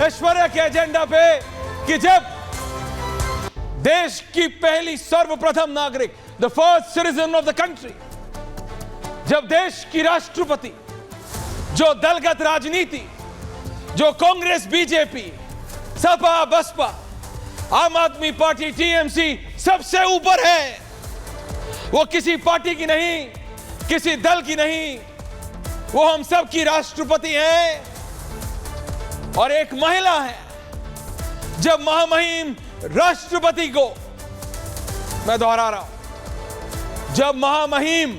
ऐश्वर्या के एजेंडा पे कि जब देश की पहली सर्वप्रथम नागरिक, the first citizen of the country, जब देश की राष्ट्रपति, जो दलगत राजनीति, जो कांग्रेस, बीजेपी, सपा, बसपा, आम आदमी पार्टी, टीएमसी सबसे ऊपर है, वो किसी पार्टी की नहीं, किसी दल की नहीं, वो हम सब की राष्ट्रपति हैं और एक महिला है। जब महामहिम राष्ट्रपति को, मैं दोहरा रहा हूं, जब महामहिम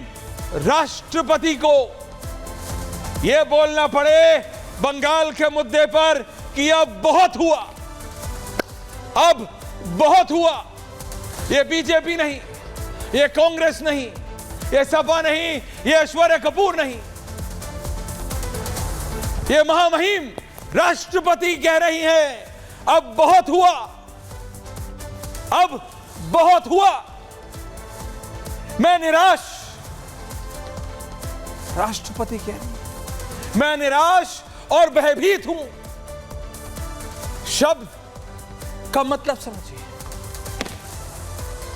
राष्ट्रपति को यह बोलना पड़े बंगाल के मुद्दे पर कि अब बहुत हुआ, अब बहुत हुआ, यह बीजेपी नहीं, यह कांग्रेस नहीं, यह सपा नहीं, यह ऐश्वर्या कपूर नहीं, यह महामहिम राष्ट्रपति कह रही है अब बहुत हुआ, अब बहुत हुआ। मैं निराश, राष्ट्रपति कह रही है, मैं निराश और भयभीत हूं। शब्द का मतलब समझिए,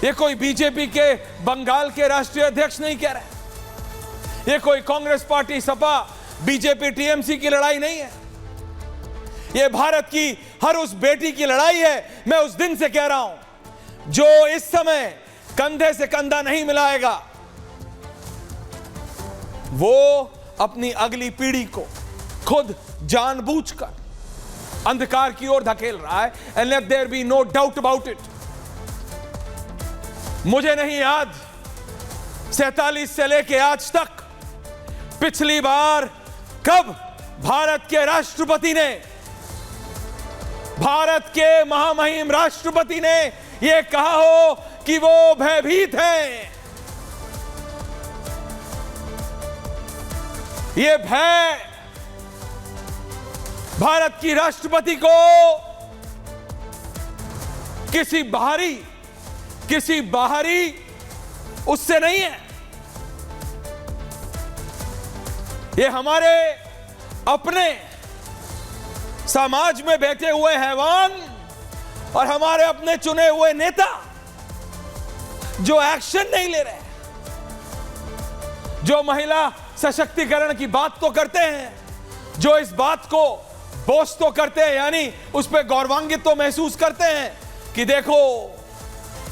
ये कोई बीजेपी के बंगाल के राष्ट्रीय अध्यक्ष नहीं कह रहे, ये कोई Congress party, Sapa, BJP, TMC की लड़ाई नहीं है, ये भारत की हर उस बेटी की लड़ाई है। मैं उस दिन से कह रहा हूं जो इस समय कंधे से कंधा नहीं मिलाएगा, वो अपनी अगली पीढ़ी को खुद जानबूझकर अंधकार की ओर धकेल रहा है। And let there be no doubt about it. मुझे नहीं याद 47 से लेके आज तक पिछली बार कब भारत के राष्ट्रपति ने, भारत के महामहिम राष्ट्रपति ने यह कहा हो कि वो भयभीत हैं। ये भय भारत की राष्ट्रपति को किसी बाहरी उससे नहीं है, ये हमारे अपने समाज में बैठे हुए हैवान और हमारे अपने चुने हुए नेता जो एक्शन नहीं ले रहे, जो महिला सशक्तिकरण की बात तो करते हैं, जो इस बात को बोझ तो करते हैं, यानी उस पर गौरवान्वित तो महसूस करते हैं कि देखो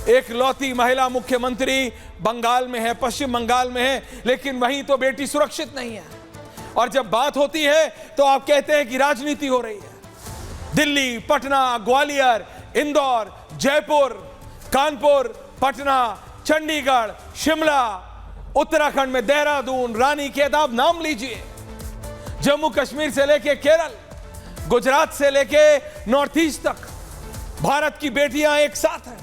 एक लौती महिला मुख्यमंत्री बंगाल में है, पश्चिम बंगाल में है, लेकिन वहीं तो बेटी सुरक्षित नहीं है। और जब बात होती है तो आप कहते हैं कि राजनीति हो रही है। दिल्ली, पटना, ग्वालियर, इंदौर, जयपुर, कानपुर, पटना, चंडीगढ़, शिमला, उत्तराखंड में देहरादून, रानीखेत, आप नाम लीजिए, जम्मू कश्मीर से लेके केरल, गुजरात से लेके नॉर्थ ईस्ट तक भारत की बेटियां एक साथ हैं।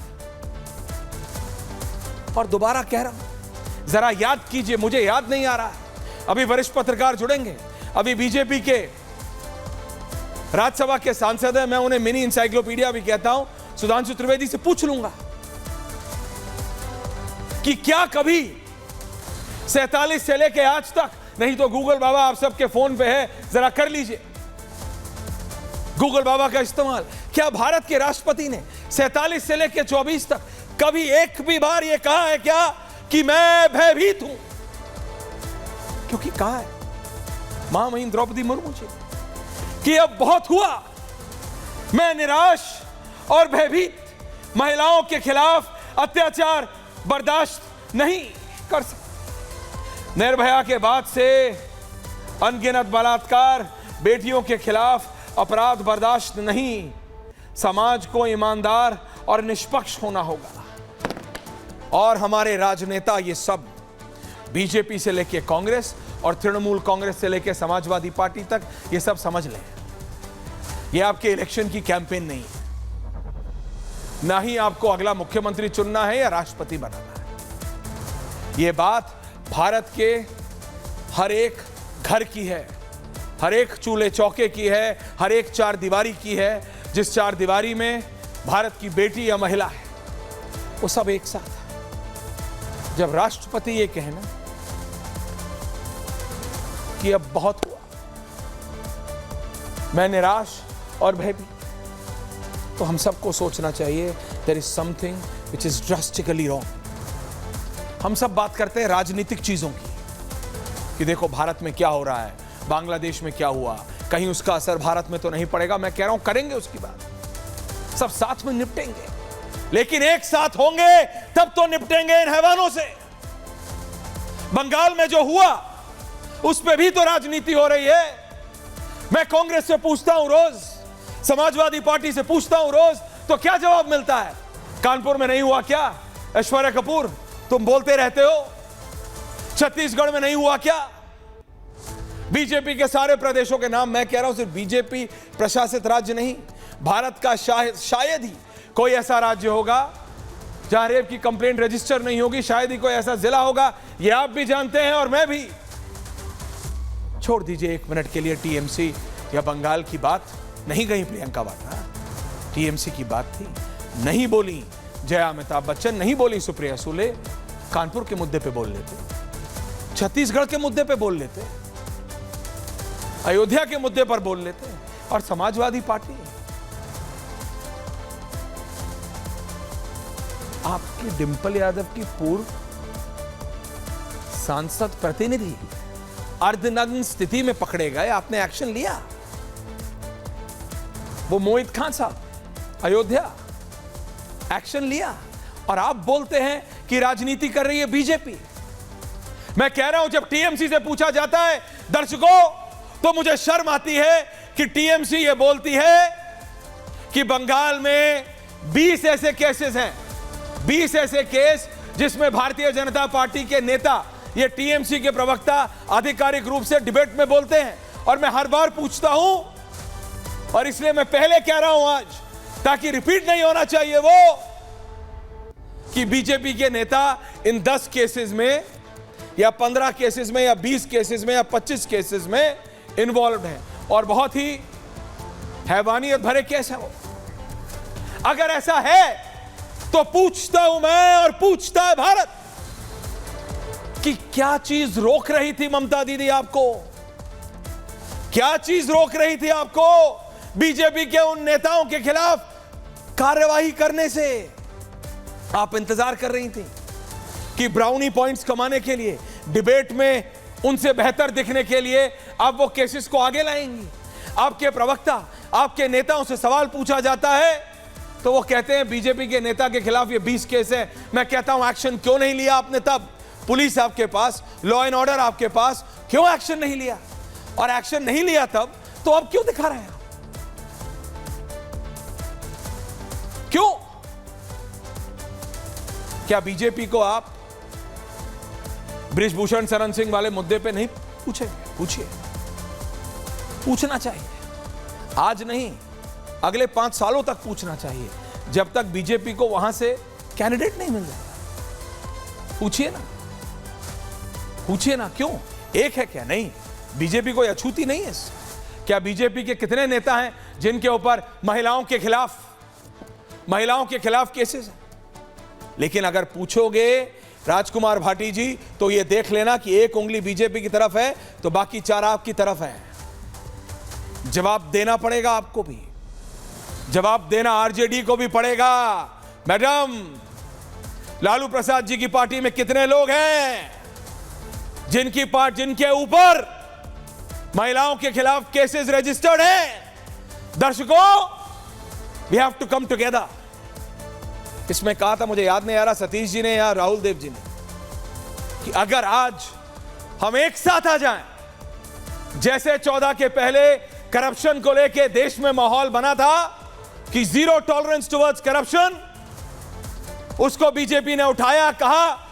और दोबारा कह रहा हूं, जरा याद कीजिए, मुझे याद नहीं आ रहा है, अभी वरिष्ठ पत्रकार जुड़ेंगे, अभी बीजेपी के राज्यसभा के सांसद हैं, मैं उन्हें मिनी इंसाइक्लोपीडिया भी कहता हूं, सुधांशु त्रिवेदी से पूछ लूंगा कि क्या कभी 47 से लेके आज तक, नहीं तो गूगल बाबा आप सबके फोन पे है, जरा कर लीजिए गूगल बाबा का इस्तेमाल, क्या भारत के राष्ट्रपति ने 47 से लेके 24 तक कभी एक भी बार यह कहा है क्या कि मैं भयभीत हूं? क्योंकि कहा है महामहिम द्रौपदी मुर्मू जी कि अब बहुत हुआ, मैं निराश और भयभीत, महिलाओं के खिलाफ अत्याचार बर्दाश्त नहीं कर सकता। निर्भया के बाद से अनगिनत बलात्कार, बेटियों के खिलाफ अपराध बर्दाश्त नहीं। समाज को ईमानदार और निष्पक्ष होना होगा। और हमारे राजनेता ये सब बीजेपी से लेके कांग्रेस और तृणमूल कांग्रेस से लेके समाजवादी पार्टी तक ये सब समझ लें, ये आपके इलेक्शन की कैंपेन नहीं है, ना ही आपको अगला मुख्यमंत्री चुनना है या राष्ट्रपति बनाना है। ये बात भारत के हर एक घर की है, हर एक चूल्हे चौके की है, हर एक चार दीवारी की है। जिस चार दीवारी में भारत की बेटी या महिला है, वो सब एक साथ है। जब राष्ट्रपति ये कहना कि अब बहुत हुआ, मैं निराश और भय भी। तो हम सबको सोचना चाहिए there is something which is drastically wrong. हम सब बात करते हैं राजनीतिक चीजों की कि देखो भारत में क्या हो रहा है, बांग्लादेश में क्या हुआ, कहीं उसका असर भारत में तो नहीं पड़ेगा। मैं कह रहा हूं करेंगे उसकी बात, सब साथ में निपटेंगे, लेकिन एक साथ होंगे तब तो निपटेंगे इन हैवानों से। बंगाल में जो हुआ उस पे भी तो राजनीति हो रही है। मैं कांग्रेस से पूछता हूं रोज, समाजवादी पार्टी से पूछता हूं रोज, तो क्या जवाब मिलता है? कानपुर में नहीं हुआ क्या? ऐश्वर्या कपूर तुम बोलते रहते हो। छत्तीसगढ़ में नहीं हुआ क्या? बीजेपी के सारे प्रदेशों के नाम मैं कह रहा हूं, सिर्फ बीजेपी प्रशासित राज्य नहीं, भारत का शायद ही कोई ऐसा राज्य होगा जहां रेप की कंप्लेंट रजिस्टर नहीं होगी, शायद ही कोई ऐसा जिला होगा। यह आप भी जानते हैं और मैं भी। छोड़ दीजिए एक मिनट के लिए टीएमसी या बंगाल की बात, नहीं गई प्रियंका वाड्रा, टीएमसी की बात थी, नहीं बोली जया अमिताभ बच्चन, नहीं बोली सुप्रिया सुले, कानपुर के मुद्दे पे बोल लेते, छत्तीसगढ़ के मुद्दे पे बोल लेते, अयोध्या के मुद्दे पर बोल लेते। और समाजवादी पार्टी, आपकी डिंपल यादव की पूर्व सांसद प्रतिनिधि अर्धनग्न स्थिति में पकड़े गए, आपने एक्शन लिया। वो मोहित खान साहब, अयोध्या, एक्शन लिया। और आप बोलते हैं कि राजनीति कर रही है बीजेपी। मैं कह रहा हूं जब टीएमसी से पूछा जाता है दर्शकों, तो मुझे शर्म आती है कि टीएमसी ये बोलती है कि बंगाल में 20 ऐसे केसेस हैं, 20 ऐसे केस जिसमें भारतीय जनता पार्टी के नेता, ये टीएमसी के प्रवक्ता आधिकारिक रूप से डिबेट में बोलते हैं। और मैं हर बार पूछता हूं, और इसलिए मैं पहले कह रहा हूं आज, ताकि रिपीट नहीं होना चाहिए वो, कि बीजेपी के नेता इन 10 केसेस में या 15 केसेस में या 20 केसेस में या 25 केसेस में इन्वॉल्व हैं, और बहुत ही हैवानियत भरे केस है वो। अगर ऐसा है तो पूछता हूं मैं और पूछता है भारत कि क्या चीज रोक रही थी ममता दीदी आपको? क्या चीज रोक रही थी आपको बीजेपी के उन नेताओं के खिलाफ कार्यवाही करने से? आप इंतजार कर रही थी कि ब्राउनी पॉइंट्स कमाने के लिए, डिबेट में उनसे बेहतर दिखने के लिए आप वो केसेस को आगे लाएंगी। आपके प्रवक्ता, आपके नेताओं से सवाल पूछा जाता है तो वो कहते हैं बीजेपी के नेता के खिलाफ ये 20 केस है। मैं कहता हूं एक्शन क्यों नहीं लिया आपने तब? पुलिस आपके पास, लॉ एंड ऑर्डर आपके पास, क्यों एक्शन नहीं लिया? और एक्शन नहीं लिया तब, तो अब क्यों दिखा रहे हैं? क्यों? क्या बीजेपी को आप बृजभूषण शरण सिंह वाले मुद्दे पे नहीं पूछेंगे? पूछिए, पूछना चाहिए। आज नहीं, अगले 5 सालों तक पूछना चाहिए, जब तक बीजेपी को वहां से कैंडिडेट नहीं मिल जाता। पूछिए ना, पूछिए ना, क्यों? एक है क्या? नहीं, बीजेपी कोई अछूती नहीं है। क्या बीजेपी के कितने नेता हैं जिनके ऊपर महिलाओं के खिलाफ केसेस हैं? लेकिन अगर पूछोगे राजकुमार भाटी जी, तो ये देख लेना कि एक उंगली बीजेपी की तरफ है तो बाकी 4 आपकी तरफ है। जवाब देना पड़ेगा आपको भी, जवाब देना आरजेडी को भी पड़ेगा। मैडम, लालू प्रसाद जी की पार्टी में कितने लोग हैं जिनके ऊपर महिलाओं के खिलाफ केसेस रजिस्टर्ड हैं? दर्शकों, we have to come together. इसमें कहा था, मुझे याद नहीं आ रहा सतीश जी ने या राहुल देव जी ने, कि अगर आज हम एक साथ आ जाएं, जैसे 14 के पहले करप्शन को लेके देश में माहौल बना था कि जीरो टॉलरेंस टुवर्ड्स करप्शन, उसको बीजेपी ने उठाया, कहा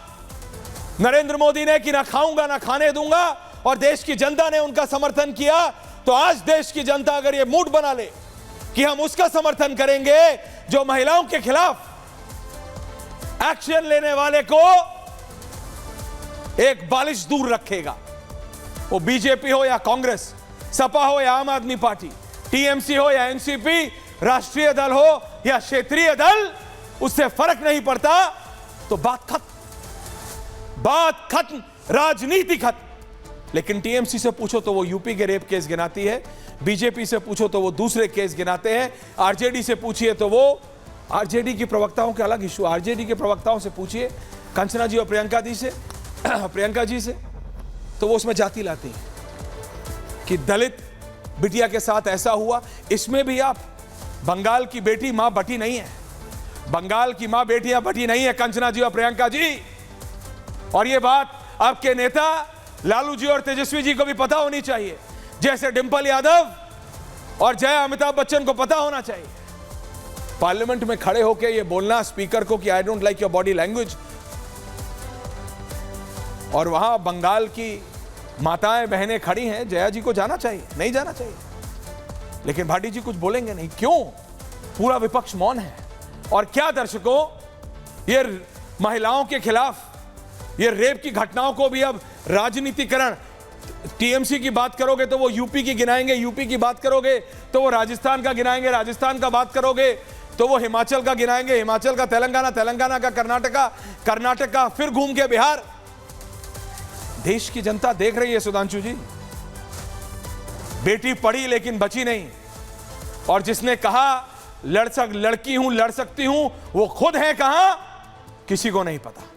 नरेंद्र मोदी ने कि ना खाऊंगा ना खाने दूंगा, और देश की जनता ने उनका समर्थन किया। तो आज देश की जनता अगर ये मूड बना ले कि हम उसका समर्थन करेंगे जो महिलाओं के खिलाफ एक्शन लेने वाले को एक बालिश दूर रखेगा, वो बीजेपी हो या कांग्रेस, सपा हो या आम आदमी पार्टी, टीएमसी हो या एनसीपी, राष्ट्रीय दल हो या क्षेत्रीय दल, उससे फर्क नहीं पड़ता। तो बात खत्म, राजनीति खत्म। लेकिन टीएमसी से पूछो तो वो यूपी के रेप केस गिनाती है, बीजेपी से पूछो तो वो दूसरे केस गिनाते हैं, आरजेडी से पूछिए तो वो आरजेडी की प्रवक्ताओं के अलग इशू, आरजेडी के प्रवक्ताओं से पूछिए, कंचना जी और प्रियंका जी से तो वो उसमें जाति लाती हैं कि दलित बिटिया के साथ ऐसा हुआ। इसमें भी आप, बंगाल की बेटी मां बटी नहीं है, बंगाल की मां बेटियां बटी नहीं है कंचना जी और प्रियंका जी। और ये बात आपके नेता लालू जी और तेजस्वी जी को भी पता होनी चाहिए, जैसे डिंपल यादव और जया अमिताभ बच्चन को पता होना चाहिए। पार्लियामेंट में खड़े होकर ये बोलना स्पीकर को कि I don't like your body language, और वहां बंगाल की माताएं बहनें खड़ी हैं, जया जी को जाना चाहिए, नहीं जाना चाहिए, लेकिन भाटी जी कुछ बोलेंगे नहीं। क्यों? पूरा विपक्ष मौन है। और क्या दर्शकों, ये महिलाओं के खिलाफ ये रेप की घटनाओं को भी अब राजनीतिकरण, टीएमसी की बात करोगे तो वो यूपी की गिनाएंगे, यूपी की बात करोगे तो वो राजस्थान का गिनाएंगे, राजस्थान का बात करोगे तो वो हिमाचल का गिनाएंगे, हिमाचल का तेलंगाना, तेलंगाना का कर्नाटका, कर्नाटक का फिर घूम के बिहार। देश की जनता देख रही है सुधांशु जी, बेटी पढ़ी लेकिन बची नहीं, और जिसने कहा लड़की हूं, लड़ सकती हूं, वो खुद है कहां किसी को नहीं पता।